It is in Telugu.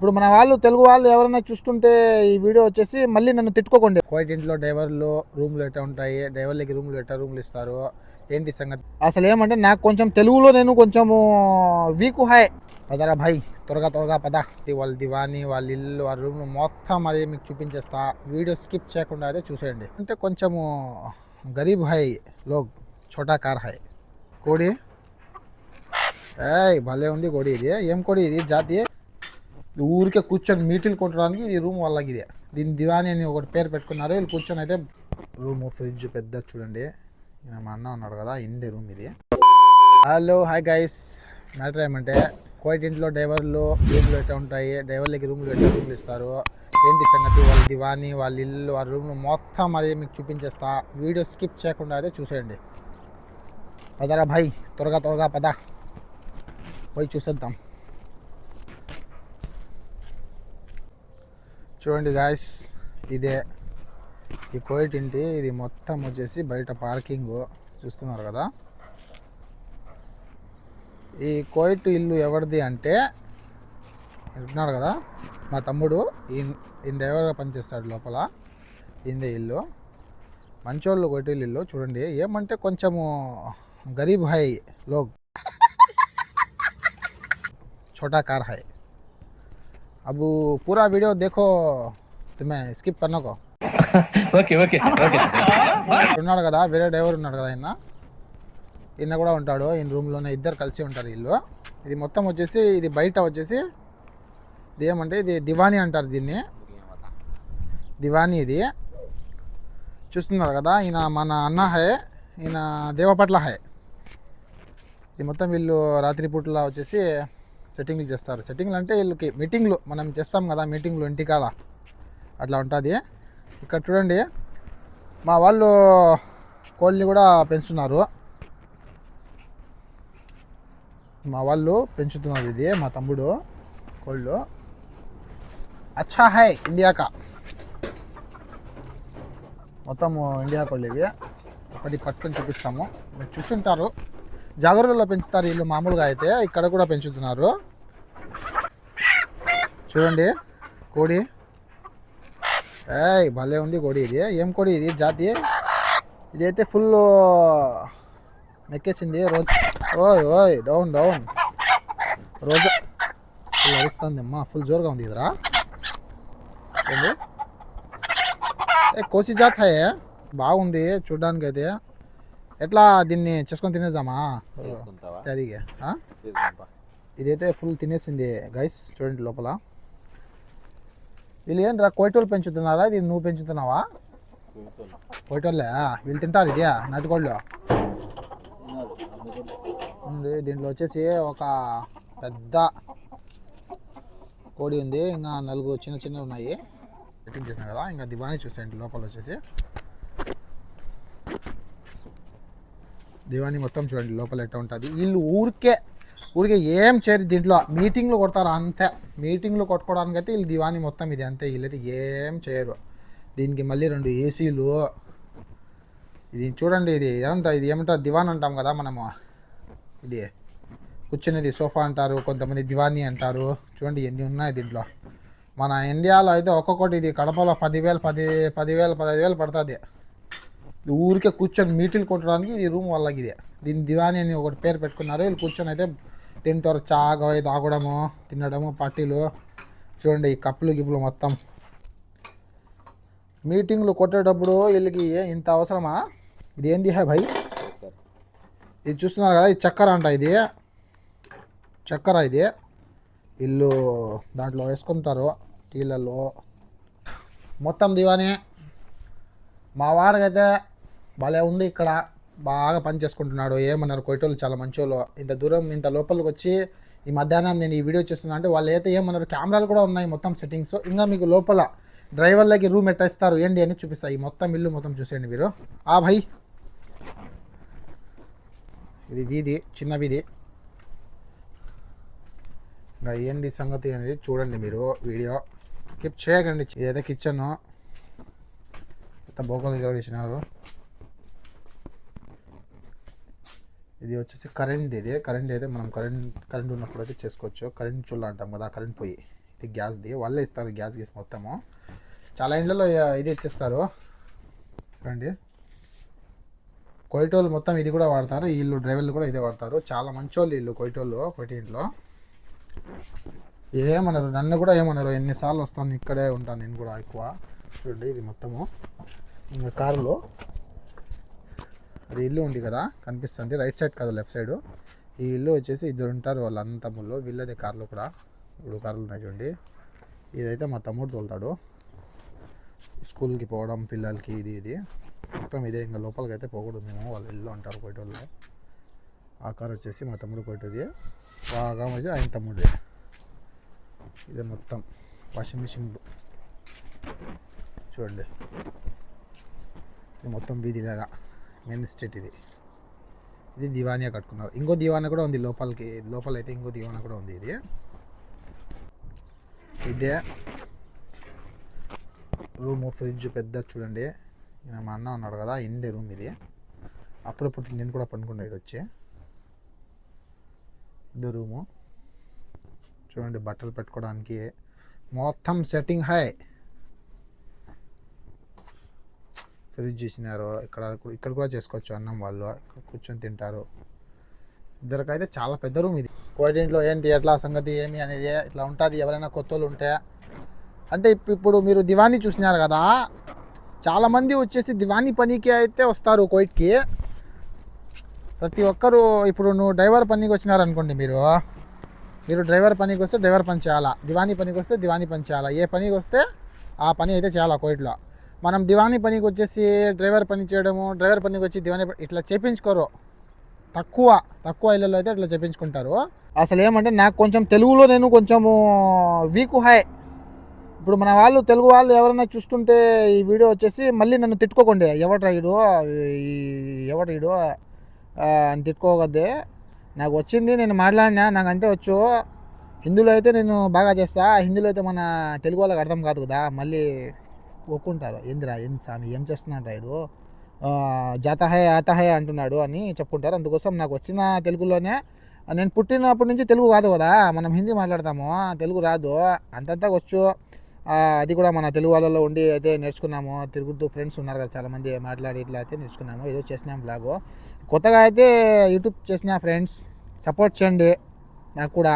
ఇప్పుడు మన వాళ్ళు తెలుగు వాళ్ళు ఎవరైనా చూస్తుంటే ఈ వీడియో వచ్చేసి మళ్ళీ నన్ను తిట్టుకోకండి. కోయిట్ ఇంట్లో డ్రైవర్లు రూమ్లు ఎట్లా ఉంటాయి, డ్రైవర్లకి రూమ్లు ఎట్లా రూమ్లు ఇస్తారు, ఏంటి సంగతి. అసలు ఏమంటే నాకు కొంచెం తెలుగులో నేను కొంచెము వీకు హాయ్ పదరా భాయ్, త్వరగా త్వరగా పద. వాళ్ళ దివాని, వాళ్ళ ఇల్లు, వాళ్ళ రూమ్ మొత్తం అదే మీకు చూపించేస్తా. వీడియో స్కిప్ చేయకుండా అయితే చూసేయండి. అంటే కొంచెము గరీబ్ హాయ్ లోగ్, ఛోటా కార్ హాయ్. కోడి భలే ఉంది కోడి. ఇది ఏం కోడి ఇది జాతి? ఊరికే కూర్చొని మీటిల్ కొట్టడానికి ఇది రూమ్ వాళ్ళకి. ఇది దీని దివాని అని ఒకటి పేరు పెట్టుకున్నారు. వీళ్ళు కూర్చొని అయితే రూమ్ ఫ్రిడ్జ్ పెద్ద చూడండి. మా అన్న ఉన్నాడు కదా, ఇంది రూమ్ ఇది. హలో హాయ్ గైస్, మ్యాటర్ ఏమంటే కోయిట్ ఇంట్లో డ్రైవర్లు రూమ్లు ఎట్లా ఉంటాయి, డ్రైవర్లకి రూమ్లు ఎట్లా రూమ్లు ఇస్తారు, ఏంటి సంగతి. వాళ్ళ దివాని, వాళ్ళ ఇల్లు, వాళ్ళ రూమ్ మొత్తం అదే మీకు చూపించేస్తా. వీడియో స్కిప్ చేయకుండా అయితే చూసేయండి. పదరా భాయ్, త్వరగా త్వరగా పద, పోయి చూసేద్దాం. చూడండి గాయస్, ఇదే ఈ కోయిట్ ఇంటి. ఇది మొత్తం వచ్చేసి బయట పార్కింగ్ చూస్తున్నారు కదా. ఈ కోయిట్ ఇల్లు ఎవరిది అంటే వింటున్నాడు కదా మా తమ్ముడు, ఈయన డ్రైవర్గా పనిచేస్తాడు లోపల. ఈయనదే ఇల్లు. మంచోళ్ళు కోయిట్ ఇల్లు చూడండి. ఏమంటే కొంచెము గరీబ్ హై లోగ్, छोटा कार है। अब पूरा वीडियो देखो, तुम्हें स्किप करना को। Okay okay okay. ఉన్నాడు కదా వేరే డ్రైవర్ ఉన్నాడు కదా, ఈయన కూడా ఉంటాడు. ఈయన రూమ్లోనే ఇద్దరు కలిసి ఉంటారు ఇల్లు. ఇది మొత్తం వచ్చేసి ఇది బయట వచ్చేసి ఇది ఏమంటే ఇది దివానీ అంటారు దీన్ని, దివానీ. ఇది చూస్తున్నారు కదా, ఈయన మన అన్న హై, ఈయన దేవపట్ల హై. ఇది మొత్తం వీళ్ళు రాత్రిపూట్ల వచ్చేసి సెట్టింగ్లు చేస్తారు. సెట్టింగ్లు అంటే వీళ్ళకి మీటింగ్లు మనం చేస్తాం కదా, మీటింగ్లు ఇంటికాల అట్లా ఉంటుంది. ఇక్కడ చూడండి మా వాళ్ళు కోళ్ళని కూడా పెంచుతున్నారు. మా వాళ్ళు పెంచుతున్నారు. ఇది మా తమ్ముడు కోళ్ళు. అచ్చా హై ఇండియాకా, మొత్తం ఇండియా కోళ్ళు ఇవి. ఒకటి పట్టుకొని చూపిస్తాము, మీరు చూస్తుంటారు. జాగ్రత్తలో పెంచుతారు వీళ్ళు మామూలుగా అయితే, ఇక్కడ కూడా పెంచుతున్నారు. చూడండి కోడి, భలే ఉంది కోడి. ఇది ఏం కోడి ఇది జాతి? ఇదైతే ఫుల్ మెక్కేసింది రోజు. ఓయ్ ఓయ్ డౌన్ డౌన్, రోజు ఫుల్ అరుస్తుంది అమ్మా, ఫుల్ జోరుగా ఉంది ఇదిరా. కోసి జాత్ హై, బాగుంది చూడడానికి అయితే. ఎట్లా దీన్ని చేసుకొని తినేద్దామా? అదిగే ఇదైతే ఫుల్ తినేసింది గైస్. చూడండి లోపల. వీళ్ళు ఏంట్రా కోయిటోళ్ళు పెంచుతున్నారా? ఇది నువ్వు పెంచుతున్నావా? కోయిటోళ్ళే వీళ్ళు తింటారు ఇది నాటుకోళ్ళు. దీంట్లో వచ్చేసి ఒక పెద్ద కోడి ఉంది, ఇంకా 4 చిన్న చిన్నవి ఉన్నాయి. సెట్టింగ్ చేసిన కదా. ఇంకా దివానీ చూసేయండి లోపల వచ్చేసి. దివానీ మొత్తం చూడండి లోపల ఎట్లా ఉంటుంది. వీళ్ళు ఊరికే ఏం చేయరు దీంట్లో, మీటింగ్లు కొడతారు అంతే. మీటింగ్లు కొట్టుకోవడానికి అయితే వీళ్ళు దివానీ మొత్తం ఇది అంతే. వీళ్ళైతే ఏం చేయరు. దీనికి మళ్ళీ 2 ఏసీలు. ఇది చూడండి, ఇది ఏమంటారు, ఇది ఏమంటారు దివాన్ అంటాం కదా మనము. ఇది కూర్చునేది సోఫా అంటారు, కొంతమంది దివానీ అంటారు. చూడండి ఎన్ని ఉన్నాయి దీంట్లో. మన ఇండియాలో అయితే ఒక్కొక్కటి ఇది కడపలో 10,000 15,000 పడుతుంది. ఊరికే కూర్చొని మీటిల్ కొట్టడానికి ఇది రూమ్ వాళ్ళకి. ఇది దీని దివానీ అని ఒకటి పేరు పెట్టుకున్నారు. వీళ్ళు కూర్చొని అయితే తింటారు. చాగా తాగడము, తినడము, పార్టీలు. చూడండి ఈ కప్పులు గిప్పులు మొత్తం. మీటింగ్లు కొట్టేటప్పుడు వీళ్ళకి ఇంత అవసరమా? ఇది ఏంది హై భాయ్? ఇది చూస్తున్నారు కదా, ఇది చక్కెర అంట. ఇది చక్కెర. ఇది వీళ్ళు దాంట్లో వేసుకుంటారు టీలలో. మొత్తం దివానీ. మా వాడికైతే భలే ఉంది ఇక్కడ, బాగా పని చేసుకుంటున్నాడు. ఏమన్నారు కోయిటోళ్ళు చాలా మంచోళ్ళు. ఇంత దూరం ఇంత లోపలికి వచ్చి ఈ మధ్యాహ్నం నేను ఈ వీడియో చేస్తున్నా అంటే వాళ్ళు అయితే ఏమన్నారు, కెమెరాలు కూడా ఉన్నాయి మొత్తం సెట్టింగ్స్. ఇంకా మీకు లోపల డ్రైవర్లకి రూమ్ ఎట్లా ఇస్తారు ఏంటి అని చూపిస్తాయి. ఈ మొత్తం ఇల్లు మొత్తం చూసేయండి మీరు. భాయ్ ఇది వీధి, చిన్న వీధి. ఇంకా ఏంది సంగతి అనేది చూడండి మీరు. వీడియో స్కిప్ చేయకండి. ఇదైతే కిచెన్, బోకలు జోడించినారు. ఇది వచ్చేసి కరెంట్. ఇది కరెంట్ అయితే మనం కరెంట్ ఉన్నప్పుడు అయితే చేసుకోవచ్చు. కరెంట్ చుల్ల అంటాం కదా, కరెంట్ పొయ్యి. ఇది గ్యాస్ది, వాళ్ళే ఇస్తారు గ్యాస్ మొత్తము. చాలా ఇండ్లలో ఇది ఇచ్చేస్తారు. చూడండి, కొయిటోళ్ళు మొత్తం ఇది కూడా వాడతారు, వీళ్ళు డ్రైవర్లు కూడా ఇదే వాడతారు. చాలా మంచోళ్ళు వీళ్ళు కొయిటోళ్ళు, కొయిటి ఇంట్లో ఏమన్నారు, నన్ను కూడా ఏమన్నారు. ఎన్నిసార్లు వస్తాను, ఇక్కడే ఉంటాను నేను కూడా ఎక్కువ. చూడండి ఇది మొత్తము ఇంకా కారులో అది ఇల్లు ఉంది కదా కనిపిస్తుంది, రైట్ సైడ్ కాదు లెఫ్ట్ సైడ్. ఈ ఇల్లు వచ్చేసి ఇద్దరు ఉంటారు, వాళ్ళ అన్న తమ్ముళ్ళు. వీళ్ళదే కార్లు కూడా, ఇప్పుడు కార్లు ఉన్నాయి చూడండి. ఇదైతే మా తమ్ముడు తోలుతాడు స్కూల్కి పోవడం పిల్లలకి, ఇది మొత్తం ఇదే. ఇంకా లోపలికి అయితే పోకూడదు మేము, వాళ్ళ ఇల్లు అంటారు కొయిటోళ్ళు. ఆ కార్ వచ్చేసి మా తమ్ముడు కొయిటది, బాగా మధ్య ఆయన తమ్ముడే. ఇదే మొత్తం వాషింగ్ మిషన్ చూడండి. ఇది మొత్తం వీధిలాగా మెయిన్ స్ట్రీట్. ఇది దివానియా కట్టుకున్నారు. ఇంకో దివానా కూడా ఉంది లోపలికి, లోపల అయితే ఇంకో దివానా కూడా ఉంది. ఇదే రూము, ఫ్రిడ్జ్ పెద్ద చూడండి. మా అన్న ఉన్నాడు కదా, ఇందే రూమ్ ఇది. అప్పుడప్పుడు నేను కూడా పనుకున్నాడు వచ్చి. ఇదే రూము చూడండి, బట్టలు పెట్టుకోవడానికి మొత్తం సెట్టింగ్ హై. ఫ్రిడ్జ్ చేసినారు ఇక్కడ కూడా చేసుకోవచ్చు అన్నం, వాళ్ళు కూర్చొని తింటారు. ఇద్దరికైతే చాలా పెద్ద రూమ్ ఇది. కోటింట్లో ఏంటి ఎట్లా సంగతి ఏమి అనేది ఇట్లా ఉంటుంది. ఎవరైనా కొత్త వాళ్ళు ఉంటే అంటే ఇప్పుడు మీరు దివానీ చూసినారు కదా, చాలామంది వచ్చేసి దివానీ పనికి అయితే వస్తారు కోయిట్కి. ప్రతి ఒక్కరు ఇప్పుడు నువ్వు డ్రైవర్ పనికి వచ్చినారనుకోండి, మీరు డ్రైవర్ పనికి వస్తే డ్రైవర్ పని చేయాలా, దివానీ పనికి వస్తే దివానీ పని చేయాలా. ఏ పనికి వస్తే ఆ పని అయితే చేయాలా కోయిట్లో. మనం దివానీ పనికి వచ్చేసి డ్రైవర్ పని చేయడము, డ్రైవర్ పనికి వచ్చి దివానీ ఇట్లా చేపించుకోరు. తక్కువ ఇళ్ళలో అయితే ఇట్లా చేపించుకుంటారు. అసలు ఏమంటే నాకు కొంచెం తెలుగులో నేను కొంచెము వీక్ హై. ఇప్పుడు మన వాళ్ళు తెలుగు వాళ్ళు ఎవరైనా చూస్తుంటే ఈ వీడియో వచ్చేసి మళ్ళీ నన్ను తిట్టుకోకండి, ఎవడు అని తిట్టుకోకద్దే. నాకు వచ్చింది, నేను మాట్లాడినా, నాకు అంతే వచ్చు. హిందీలో అయితే నేను బాగా చేస్తా, హిందీలో అయితే మన తెలుగు వాళ్ళకి అర్థం కాదు కదా, మళ్ళీ ఒప్పుకుంటారు. ఏంది స్వామి ఏం చేస్తున్నాడు రాయుడు, జాతా హై ఆతా హై అంటున్నాడు అని చెప్పుకుంటారు. అందుకోసం నాకు వచ్చిన తెలుగులోనే, నేను పుట్టినప్పటి నుంచి తెలుగు కాదు కదా, మనం హిందీ మాట్లాడతాము, తెలుగు రాదు, అంతంతా వచ్చు. అది కూడా మన తెలుగు వాళ్ళలో ఉండి అయితే నేర్చుకున్నాము. తిరుగుతూ ఫ్రెండ్స్ ఉన్నారు కదా చాలామంది, మాట్లాడి ఇట్లా అయితే నేర్చుకున్నాము. ఏదో చేసినాం బ్లాగు. కొత్తగా అయితే యూట్యూబ్ చేసిన ఫ్రెండ్స్ సపోర్ట్ చేయండి నాకు కూడా.